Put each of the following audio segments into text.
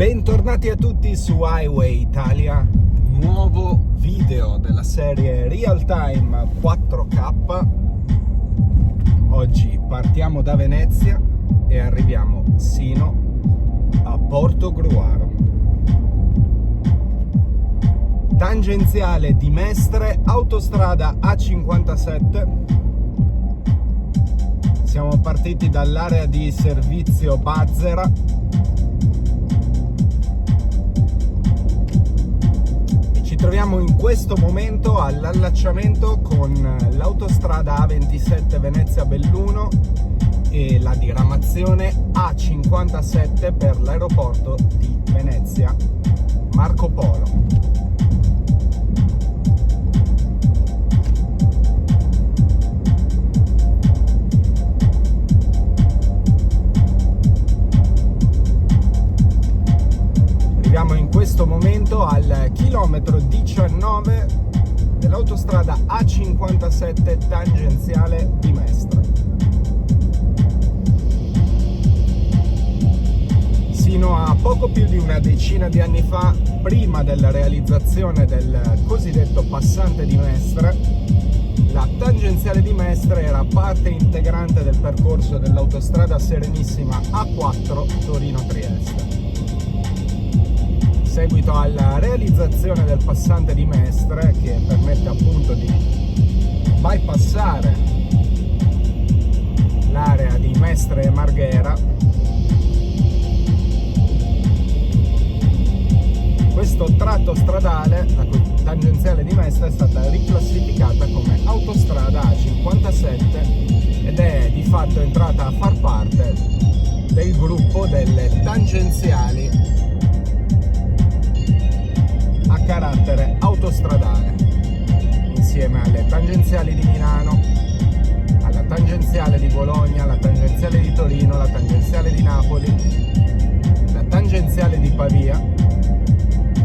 Bentornati a tutti su Highway Italia, nuovo video della serie Real Time 4K. Oggi partiamo da Venezia e arriviamo sino a Portogruaro. Tangenziale di Mestre, autostrada A57. Siamo partiti dall'area di servizio Bazzera. Ci troviamo in questo momento all'allacciamento con l'autostrada A27 Venezia-Belluno e la diramazione A57 per l'aeroporto di Venezia Marco Polo. Siamo in questo momento al chilometro 19 dell'autostrada A57 tangenziale di Mestre. Sino a poco più di una decina di anni fa, prima della realizzazione del cosiddetto passante di Mestre, la tangenziale di Mestre era parte integrante del percorso dell'autostrada Serenissima A4 Torino-Trieste. In seguito alla realizzazione del passante di Mestre, che permette appunto di bypassare l'area di Mestre e Marghera, questo tratto stradale, la tangenziale di Mestre, è stata riclassificata come autostrada A57 ed è di fatto entrata a far parte del gruppo delle tangenziali a carattere autostradale, insieme alle tangenziali di Milano, alla tangenziale di Bologna, alla tangenziale di Torino, la tangenziale di Napoli, la tangenziale di Pavia,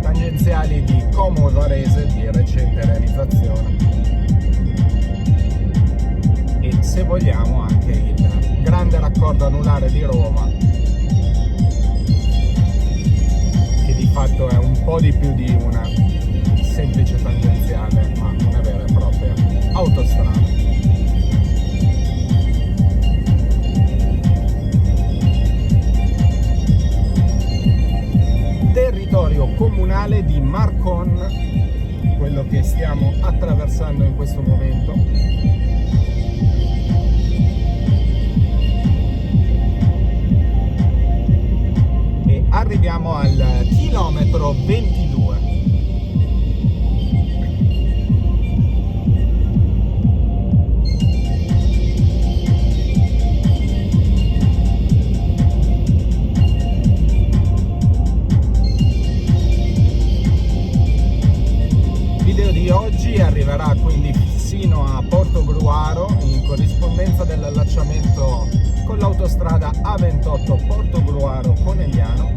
tangenziali di Como e Varese di recente realizzazione e, se vogliamo, anche il grande raccordo anulare di Roma, di fatto è un po' di più di una semplice tangenziale, ma una vera e propria autostrada. Territorio comunale di Marcon, quello che stiamo attraversando in questo momento. Arriviamo al chilometro 22. Il video di oggi arriverà quindi sino a Portogruaro, in corrispondenza dell'allacciamento con l'autostrada A28 Portogruaro-Conegliano.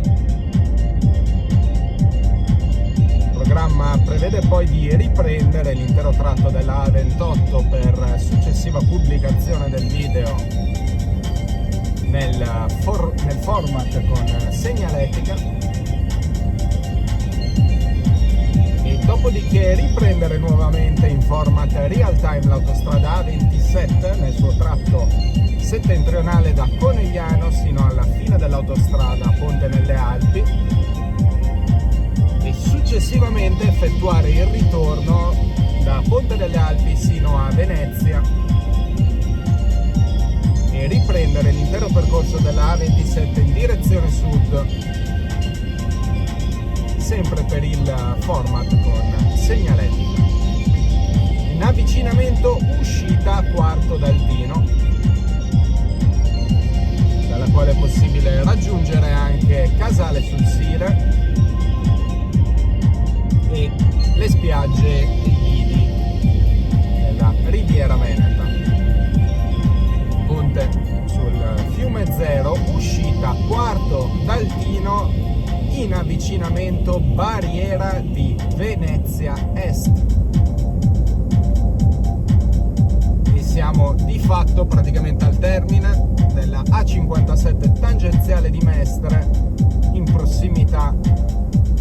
Il programma prevede poi di riprendere l'intero tratto della A28 per successiva pubblicazione del video nel format con segnaletica e dopodiché riprendere nuovamente in format real time l'autostrada A27 nel suo tratto settentrionale da Conegliano sino alla fine dell'autostrada Ponte nelle Alpi e successivamente effettuare il ritorno da Ponte delle Alpi sino a Venezia e riprendere l'intero percorso della A27 in direzione sud, sempre per il format con segnaletica. In avvicinamento uscita Quarto d'Altino, dalla quale è possibile raggiungere anche Casale sul Sile e le spiagge e i lidi della Riviera Veneta. Ponte sul fiume Zero, uscita Quarto d'Altino, in avvicinamento barriera di Venezia Est. E siamo di fatto praticamente al termine della A57 tangenziale di Mestre, in prossimità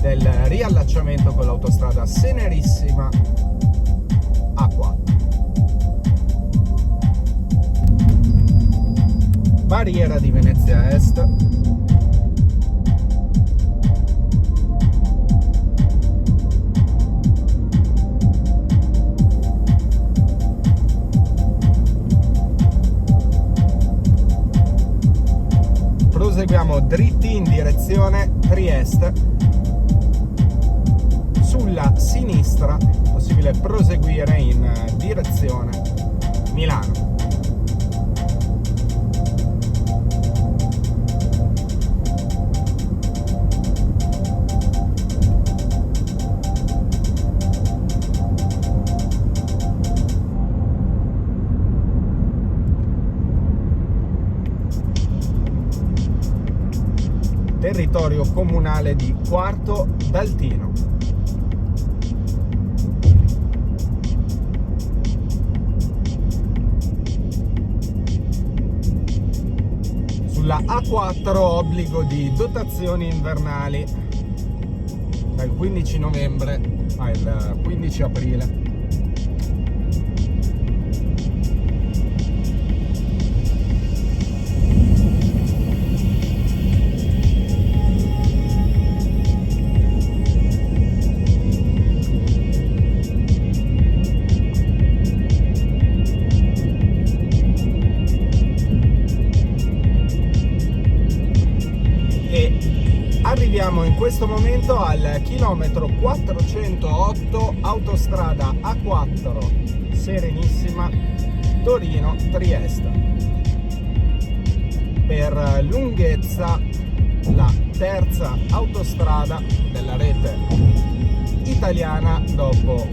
del riallacciamento con l'autostrada Senerissima A4. Barriera di Venezia Est. Proseguiamo dritti in direzione Trieste. Sulla sinistra è possibile proseguire in direzione Milano. Territorio comunale di Quarto d'Altino. Sulla A4 obbligo di dotazioni invernali dal 15 novembre al 15 aprile. Arriviamo in questo momento al chilometro 408 autostrada A4 Serenissima Torino-Trieste. Per lunghezza la terza autostrada della rete italiana dopo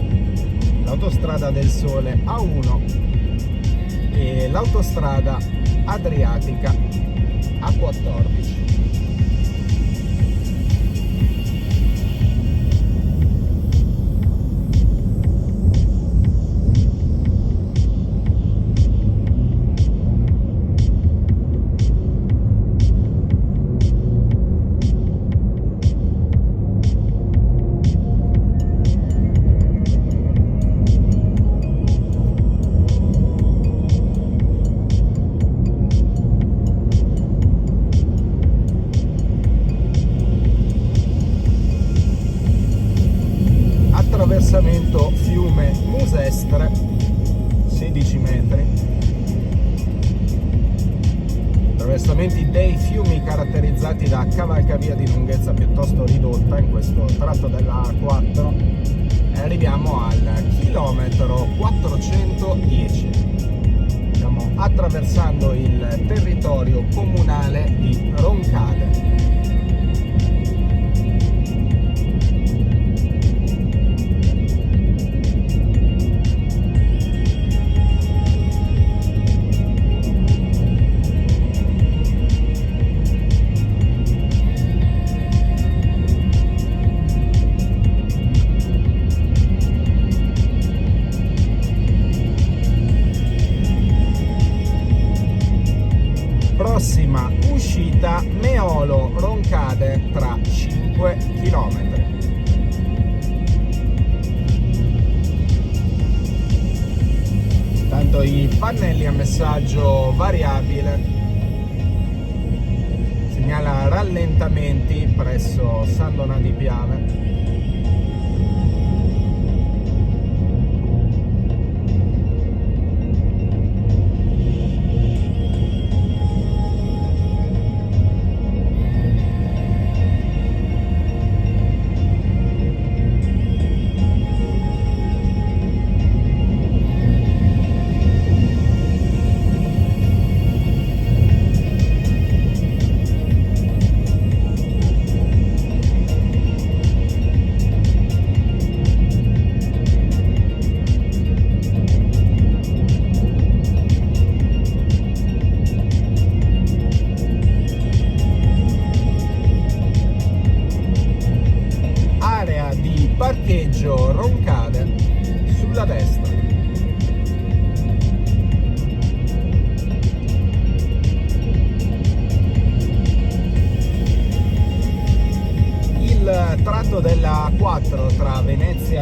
l'autostrada del Sole A1 e l'autostrada adriatica A14. Attraversamento fiume Musestre, 16 metri. Attraversamenti dei fiumi caratterizzati da cavalcavia di lunghezza piuttosto ridotta in questo tratto della A4. E arriviamo al chilometro 410. Stiamo attraversando il territorio comunale di Roncade. Prossima uscita Meolo Roncade tra 5 km. Tanto i pannelli a messaggio variabile segnala rallentamenti presso San Donà di Piave.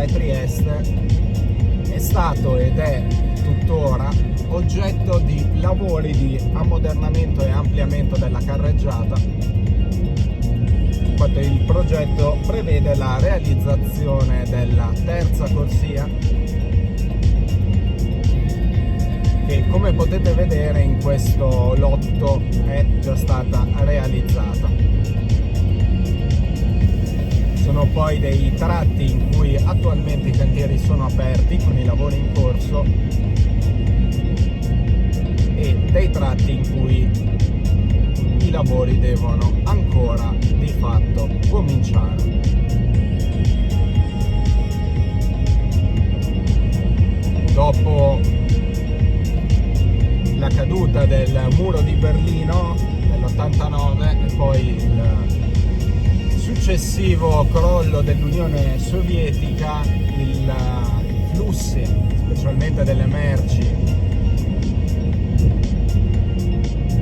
e Trieste è stato ed è tuttora oggetto di lavori di ammodernamento e ampliamento della carreggiata, quanto il progetto prevede la realizzazione della terza corsia, che come potete vedere in questo lotto è già stata realizzata. Sono poi dei tratti in cui attualmente i cantieri sono aperti con i lavori in corso e dei tratti in cui i lavori devono ancora di fatto cominciare. Dopo la caduta del muro di Berlino nell'89 e poi il successivo crollo dell'Unione Sovietica, i flussi, specialmente delle merci,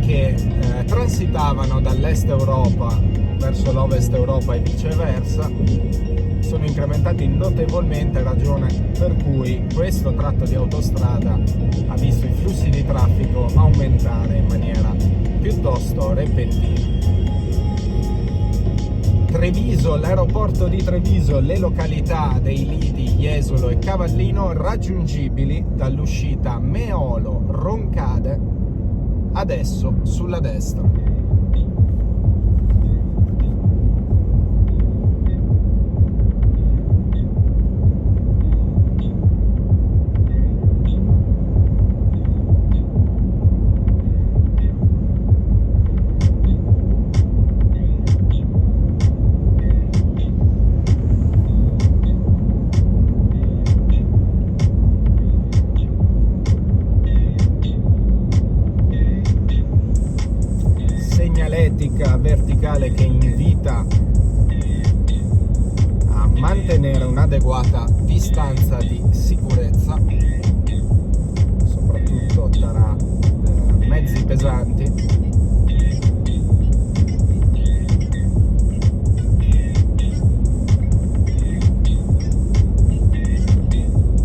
che transitavano dall'est Europa verso l'ovest Europa e viceversa, sono incrementati notevolmente, ragione per cui questo tratto di autostrada ha visto i flussi di traffico aumentare in maniera piuttosto repentina. Treviso, l'aeroporto di Treviso, le località dei lidi Jesolo e Cavallino raggiungibili dall'uscita Meolo-Roncade, adesso sulla destra. Verticale che invita a mantenere un'adeguata distanza di sicurezza, soprattutto tra mezzi pesanti.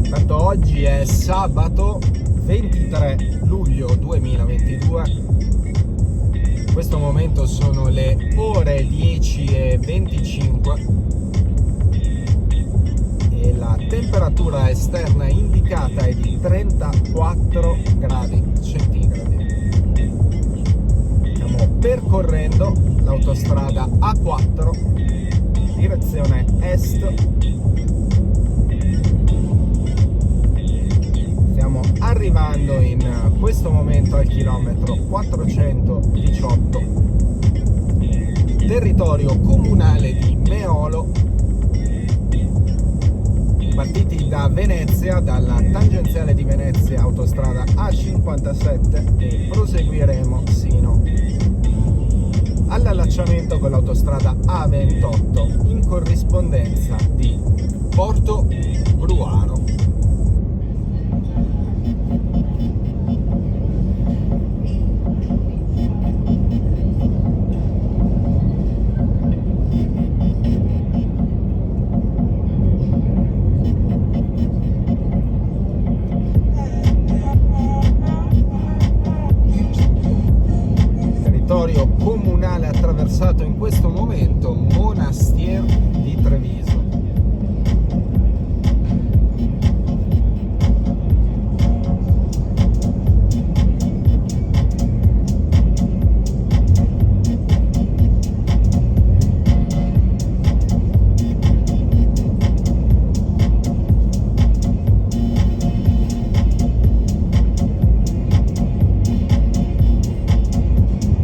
Tanto oggi è sabato 23 luglio 2022. In questo momento sono le ore 10:25 e la temperatura esterna indicata è di 34 gradi centigradi. Stiamo percorrendo l'autostrada A4 direzione est. Stiamo arrivando in questo momento al chilometro 418, territorio comunale di Meolo, partiti da Venezia, dalla tangenziale di Venezia, autostrada A57, e proseguiremo sino all'allacciamento con l'autostrada A28 in corrispondenza di Porto Gruaro. Comunale attraversato in questo momento, Monastier di Treviso.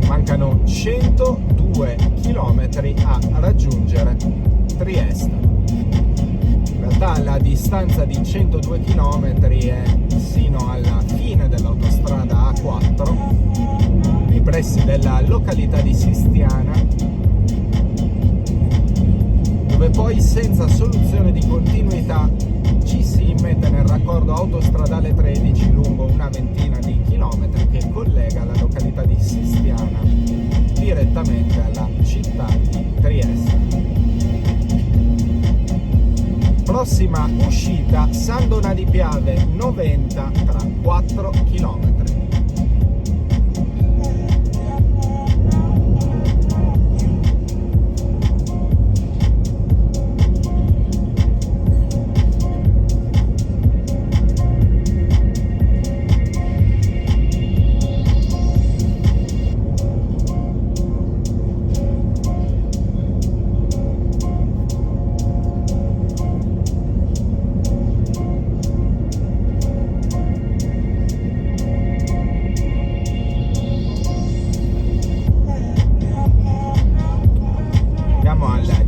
Mancano 102 km a raggiungere Trieste. In realtà la distanza di 102 km è sino alla fine dell'autostrada A4, nei pressi della località di Sistiana, dove poi senza soluzione di continuità ci si immette nel raccordo autostradale 13 lungo una ventina di chilometri che collega la località di Sistiana direttamente alla città di Trieste. prossima uscita Sandona di Piave 90 tra 4 km.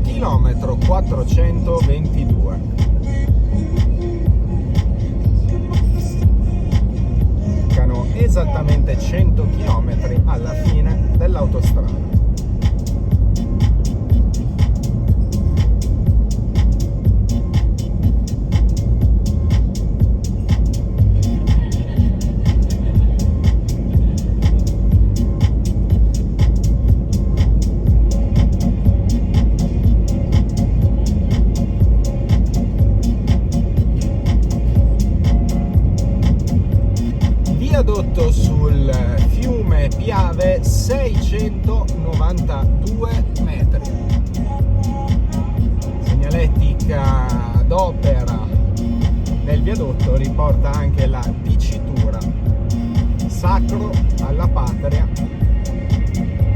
Chilometro 422. Mancano esattamente 100 km alla fine dell'autostrada. Viadotto sul fiume Piave 692 metri. Segnaletica d'opera nel viadotto riporta anche la dicitura Sacro alla Patria,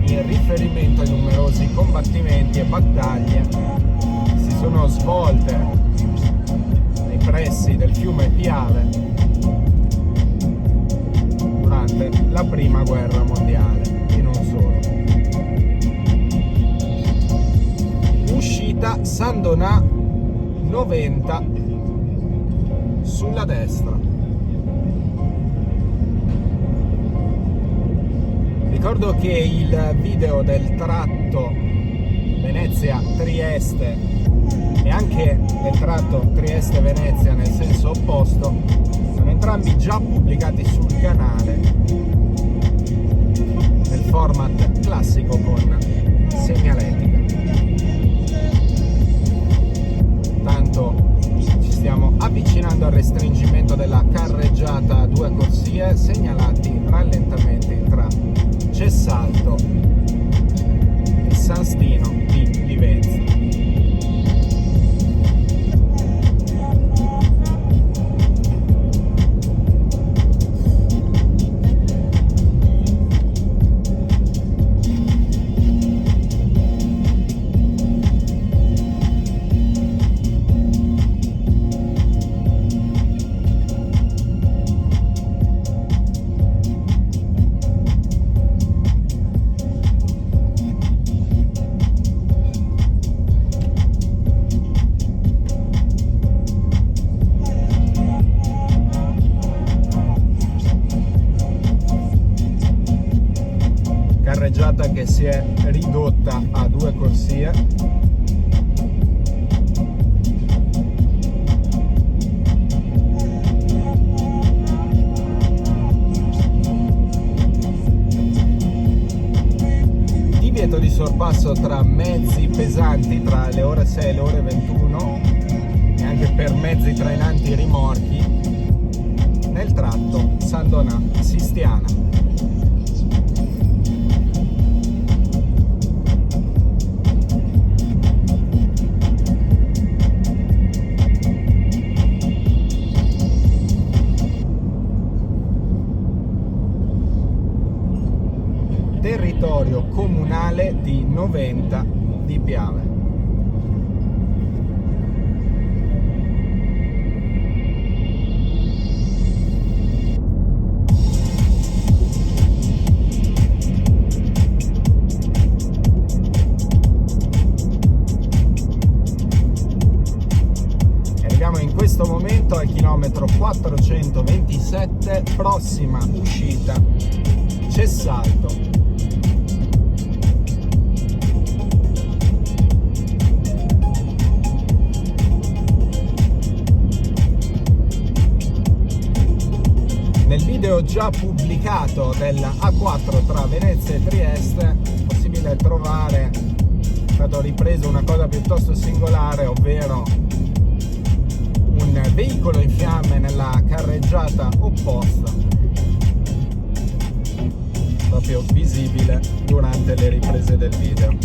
in riferimento ai numerosi combattimenti e battaglie che si sono svolte nei pressi del fiume Piave durante la prima guerra mondiale e non solo. Uscita Sandona 90 sulla destra. Ricordo che il video del tratto Venezia-Trieste e anche del tratto Trieste-Venezia nel senso opposto sono entrambi già pubblicati sul canale nel format classico con segnaletica. Tanto ci stiamo avvicinando al restringimento della carreggiata a 2 corsie, segnalati rallentamenti tra Cessalto e San Stino di Livenza. Carreggiata che si è ridotta a 2 corsie. Divieto di sorpasso tra mezzi pesanti tra le ore 6 e le ore 21 e anche per mezzi trainanti rimorchi nel tratto Sandona-Sistiana. Territorio comunale di 90 di Piave. Arriviamo in questo momento al chilometro 427, prossima uscita Cessalto. Nel video già pubblicato della A4 tra Venezia e Trieste è possibile trovare, è stato ripreso una cosa piuttosto singolare, ovvero un veicolo in fiamme nella carreggiata opposta, proprio visibile durante le riprese del video.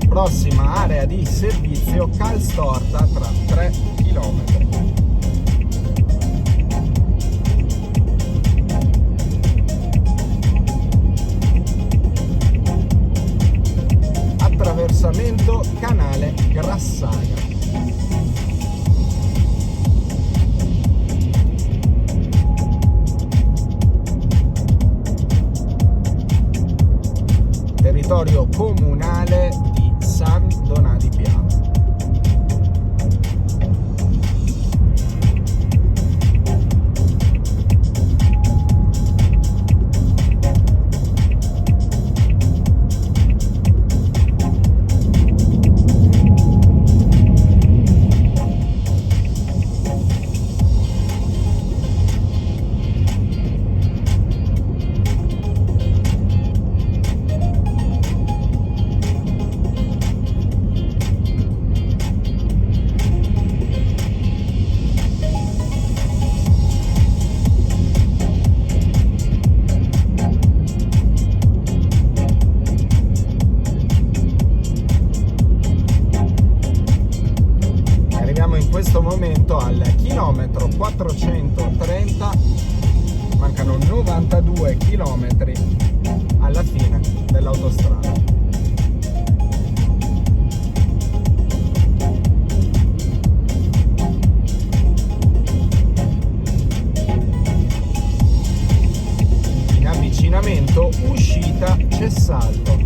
Prossima area di servizio Calstorta tra 3 km. Attraversamento canale Grassaga. Territorio comunale di San Donà di Piave. In questo momento al chilometro 430, mancano 92 chilometri alla fine dell'autostrada. In avvicinamento uscita Cessalto,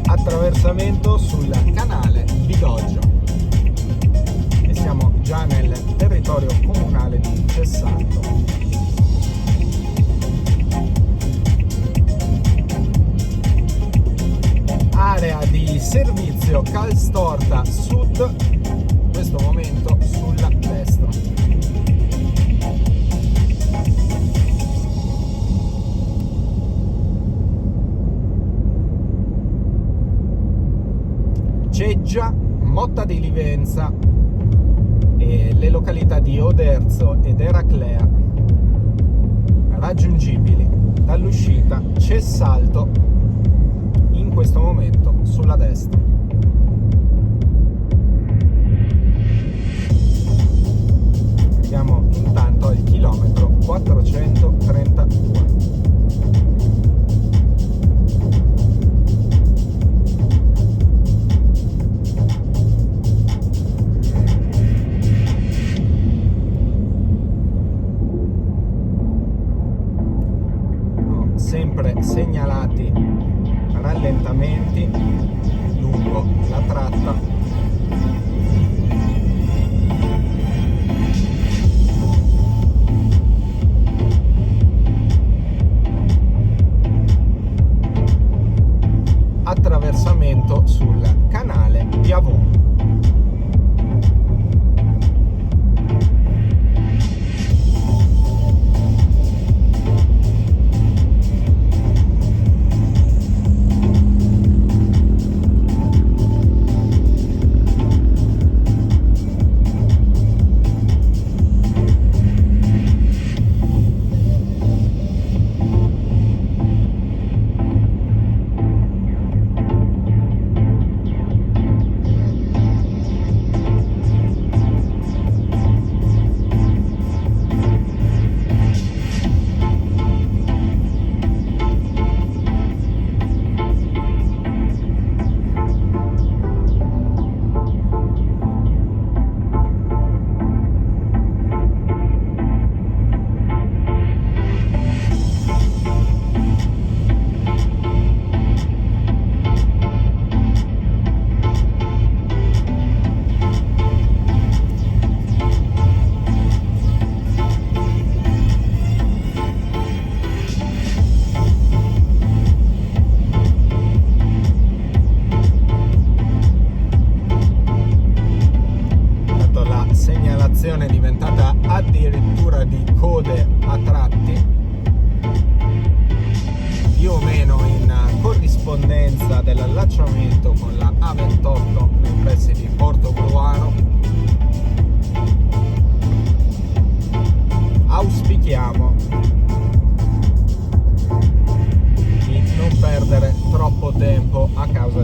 attraversamento sul canale Bidoggio. Siamo già nel territorio comunale di Cessalto. Area di servizio Calstorta Sud, in questo momento sulla destra. Ceggia, Motta di Livenza e le località di Oderzo ed Eraclea raggiungibili dall'uscita Cessalto, in questo momento sulla destra. Siamo intanto al chilometro 432. Sempre segnalati rallentamenti lungo la tratta. Attraversamento sul canale Piavone.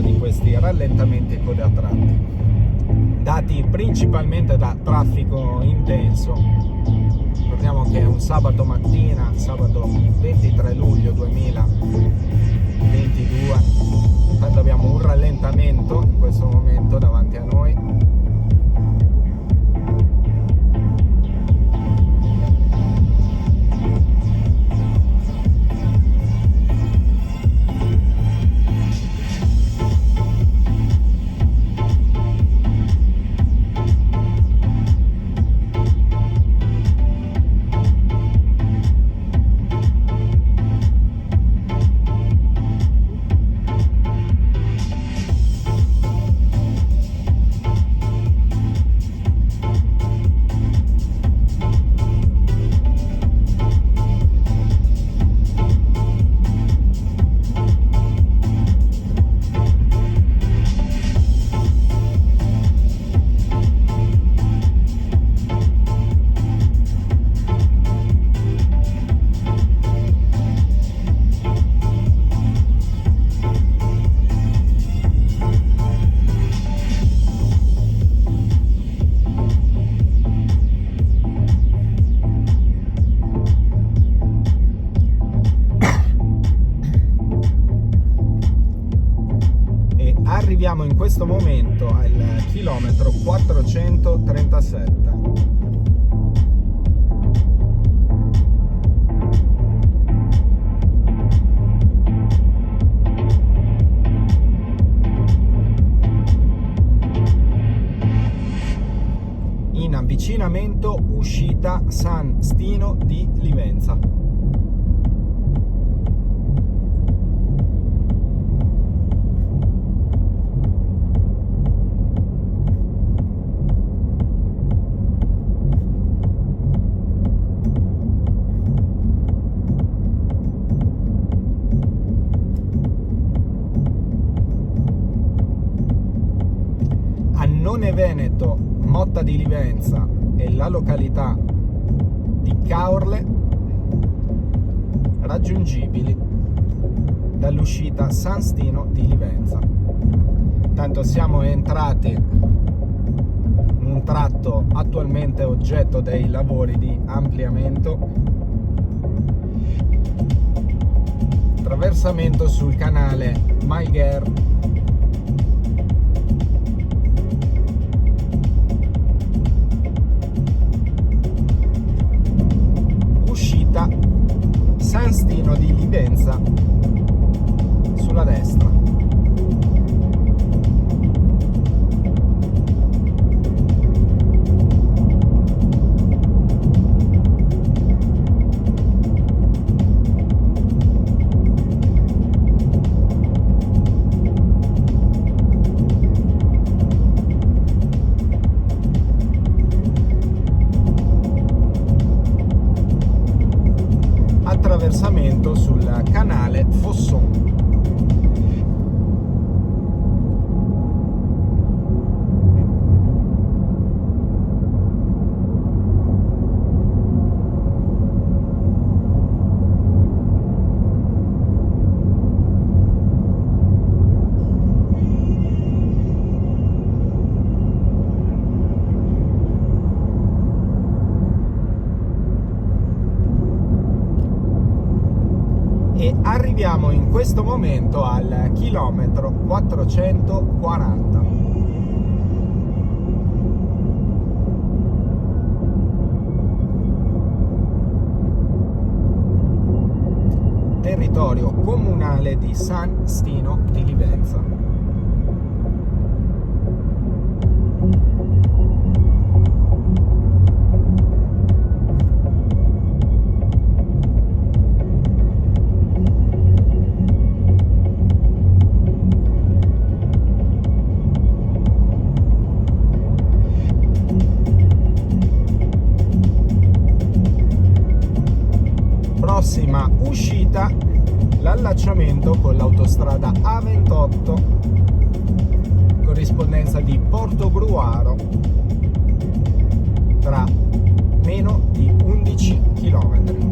causa di questi rallentamenti e code a tratti, dati principalmente da traffico intenso. Ricordiamo che è un sabato mattina, sabato 23 luglio 2022, tanto abbiamo un rallentamento in questo momento davanti a noi. Arriviamo in questo momento al chilometro 437. In avvicinamento uscita San Stino di Livenza. Annone Veneto, Motta di Livenza e la località di Caorle raggiungibili dall'uscita San Stino di Livenza. Tanto siamo entrati in un tratto attualmente oggetto dei lavori di ampliamento, attraversamento sul canale Malgher. San Stino di Livenza sulla destra. Attraversamento sul canale Fosson. E arriviamo in questo momento al chilometro 440. Territorio comunale di San Stino di Livenza. Prossima uscita, l'allacciamento con l'autostrada A28, corrispondenza di Portogruaro, tra meno di 11 km.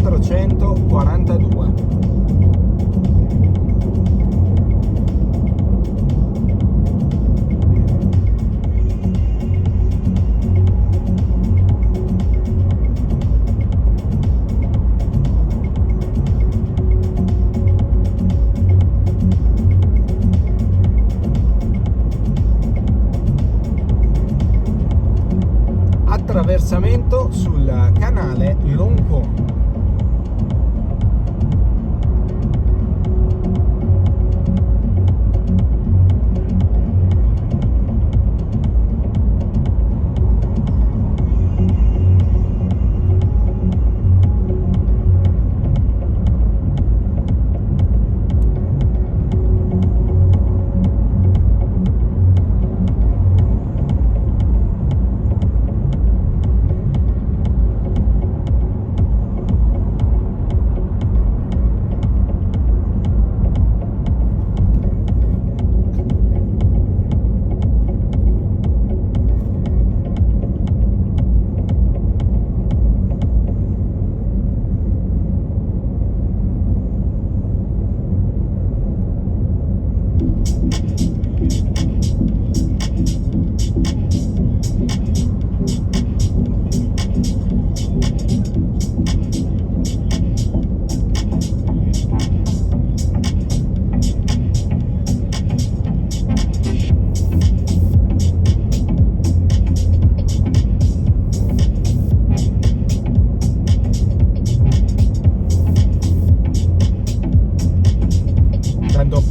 442. Attraversamento sul canale Loncon.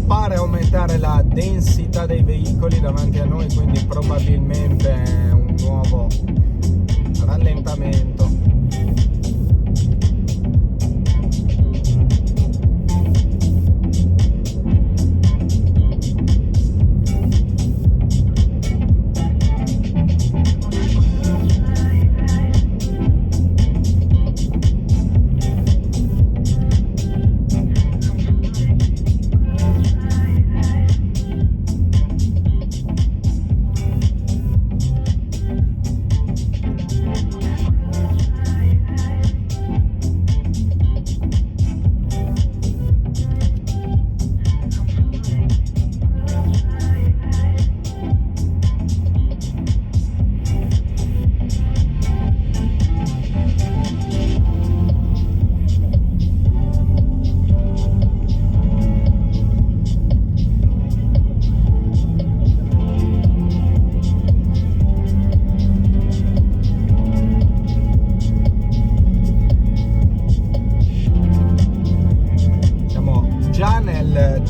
Pare aumentare la densità dei veicoli davanti a noi, quindi probabilmente un nuovo rallentamento.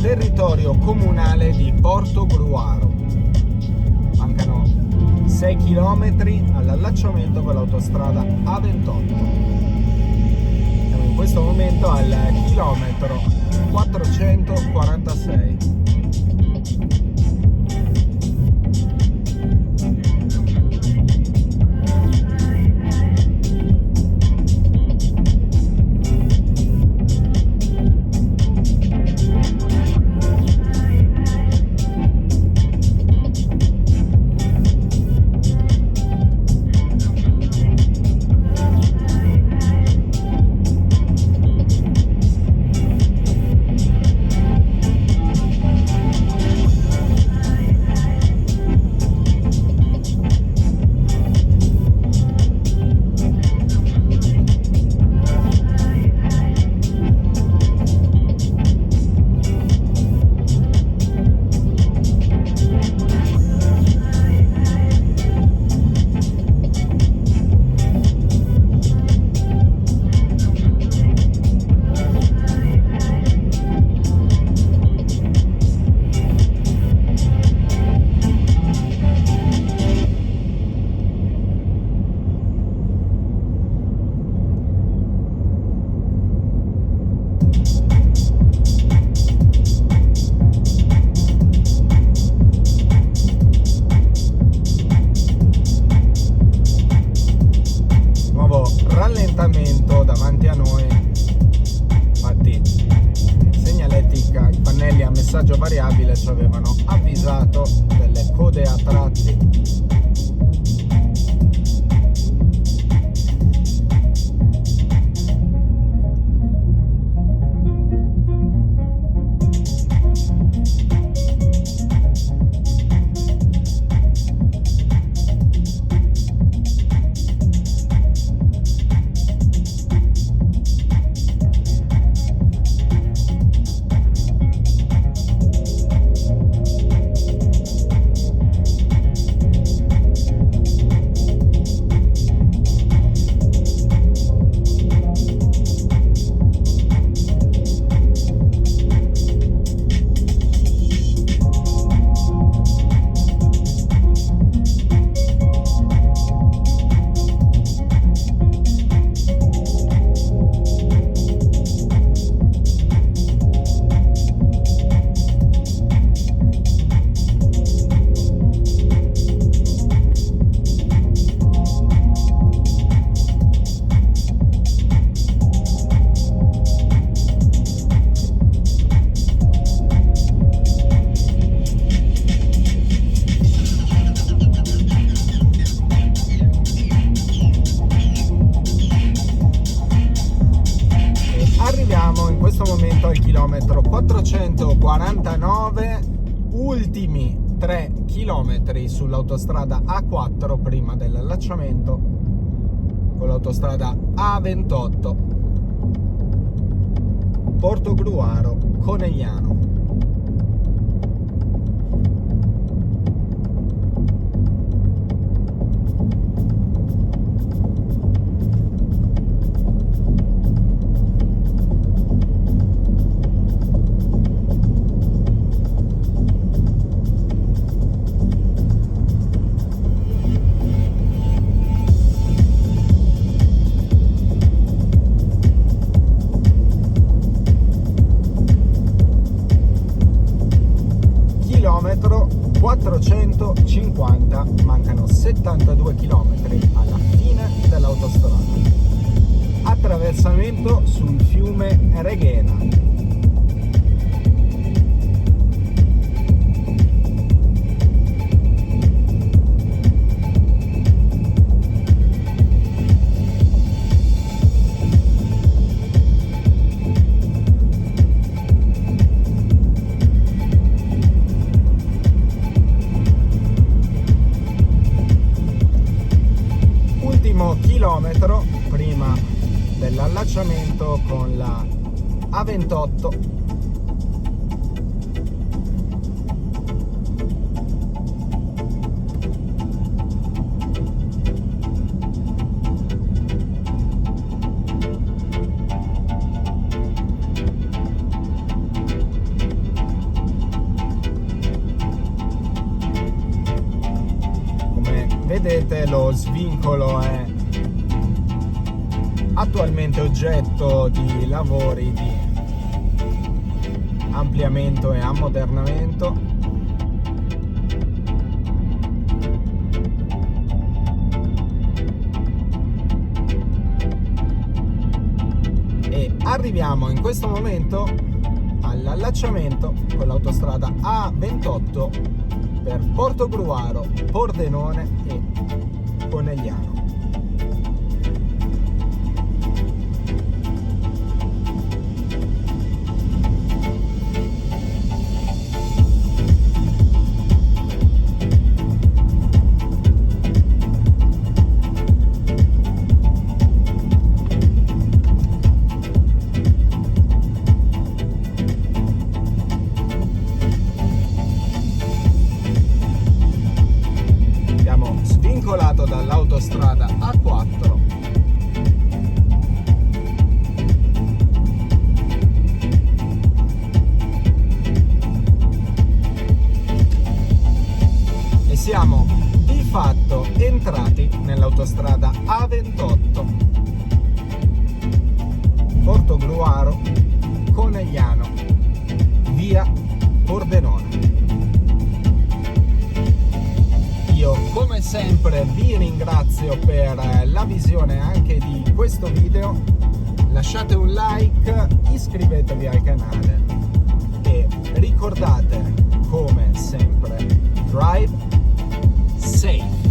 Territorio comunale di Portogruaro. Mancano 6 km all'allacciamento con l'autostrada A28. Siamo in questo momento al chilometro 446. Rallentamento davanti a noi, infatti segnaletica, i pannelli a messaggio variabile ci avevano avvisato delle code a tratti. Arriviamo in questo momento al chilometro 449, ultimi 3 chilometri sull'autostrada A4 prima dell'allacciamento con l'autostrada A28 Portogruaro Conegliano. Chilometro 450, mancano 72 km alla fine dell'autostrada. Attraversamento sul fiume Reghena. Chilometro prima dell'allacciamento con la A28. Come vedete, lo svincolo è attualmente oggetto di lavori di ampliamento e ammodernamento. E arriviamo in questo momento all'allacciamento con l'autostrada A28 per Portogruaro, Pordenone e Conegliano. Svincolato dall'autostrada A4 e siamo di fatto entrati nell'autostrada A28 Portogruaro Conegliano via Pordenone. Io come sempre vi ringrazio per la visione anche di questo video, lasciate un like, iscrivetevi al canale e ricordate come sempre, drive safe.